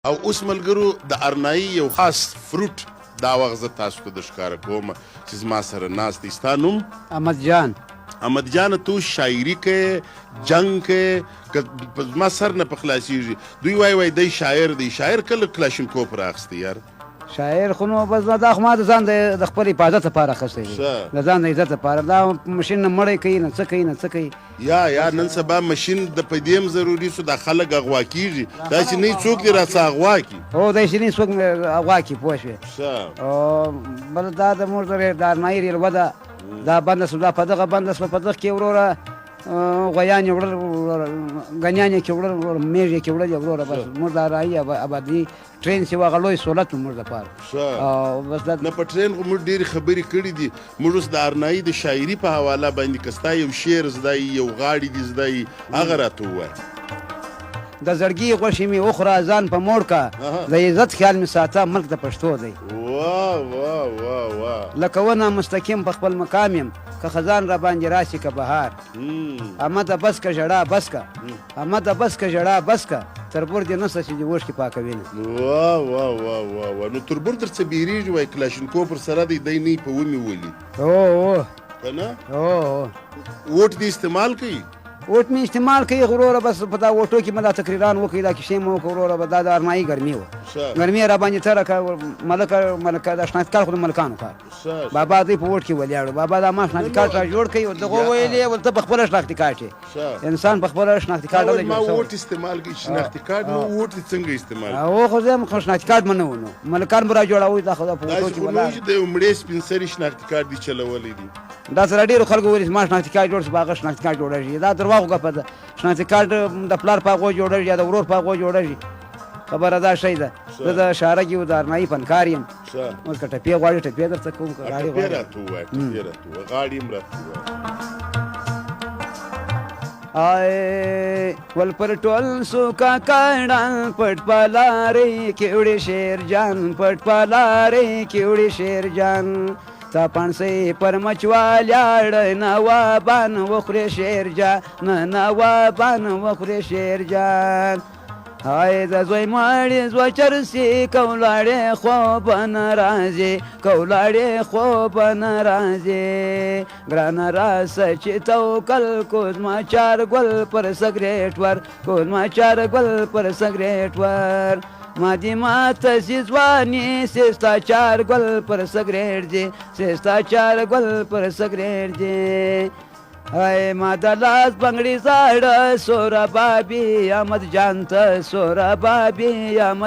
او اوس ملګرو د ارنایي یو خاص فروټ دا وخت زه تاسو ته د ښکاره کوم چې زما سره ناست دی. ستا نوم؟ احمد جان. احمد جان تو شاعري کوې جنګ کوې که په زما سر نه په خلاصېږي دوی وایي دی شاعر دی. شاعر کله کلاشینکوف رااخیستی یار؟ شاعر خو نو بس دا خو ما د ځان د خپل حفاظت لپاره اخیستی دی، د ځان د عزت لپاره. دا ماشین نه مړی کوي نه څه کوي نه څه کوي. یا نن سبا ماشین د په دې هم ضروري سو دا خلک اغوا کېږي دا چې نه څوک دې راڅه اغوا کړي. هو دی چې نه څوک اغوا کړي پوه شوې. او بل دا د موږ د ارنایي ریلوه ده دا بنده سو، دا په دغه بنده سوه په دغه کې وروره غویان یې وړل ګنیان یې کې وړل میږ یې کې وړل وروره. بس موږ د ارنایي ابادي ټرین چې هغه لوی سهولت و موږ دپاره. نه په ټرین خو موږ ډېرې خبرې کړي دي. موږ اوس د ارنایي د شاعري په حواله باندې که ستا یو شعر زده یي یو غاړې دې زده یي هغه راته ووایه. د زړګي غوښې مې وخوره ځان په موړ کا، د عزت خیال مې ساته ملک د پښتو دی. لکه ونه مستقیم په خپل مقام یم که خزان را باندې راشي که بهار. احمده بس که ژړا بس که، احمده بس که ژړا بس که، تربور دې نسته چې دې اوښکې پاکوینه. نو تربور در څه بیریږي وایي کلاشینکوف ورسره دی دی نه یې په ومې ولي هو که نه؟ ووټ دې استعمال کوي؟ ووټ مې استعمال کوي وروره. بس په دا ووټو کې مې دا تقریران وکړي دا کیسې مې وکړه وروره. دا د ارنایي ګرمي وه، ګرمي را باندې تېره کړه. ملکه د شناخت کارت خو د ملکانو کار. بابا دوی په ووټ کې ولیاړو. بابا دا ما شناختي کارت را جوړ کړي دغه ویلې ولته په خپله شناختي کارت یې انسان په خپله شناختي کارت ما ووټ استعمال کوي شناختي کارت نو ووټ دې څنګه استعمال کوي؟ هو خو زه هم شناختي کارت مې نه و نو ملکان به را جوړوي دا خو دا په ووټو کې ولاړ. د یو مړې سپین سري شناختي کارت دې چلولی دي. دا سره ډېرو خلکو ویلي زما شناختي کارت جوړ شي په هغه شناختي کارت جوړېږي. دا درواغو ګپه ده. شناختي کارت د پلار په هغو جوړېږي یا د ورور په هغو جوړېږي. خبره دا شی ده. زه د شارګي و د ارنایي فنکار یم. اوس که ټپې غواړي ټپې درته کوم که غاړې غواړي راته ووایه ټپې راته ووایه غاړې هم راته ووایه. ول پر ټول سوکا کاڼان پټ پلارې کیوړې شیر جان پټ پلارې کیوړې شیر جان تا پانسې پر مچوالیاړ نوابان وخورې شیر جان نوابان وخورې شیر جان. های د زوی ماړې زوی چرسي کولاړې خوب نه راځي کولاړې خوب نه راځي ګرانه راسه چې توکل کو زما چار ګل پر سګریټ ور کو زما چار ګل پر سګریټ ور ما دې ماته سي ځواني سستا چار ګل پر سګریټ دي سستا چار ګل پر سګریټ دي. ای ما د لاس بنګړي زاړه سوره بابي احمد جان ته سوره بابي احمد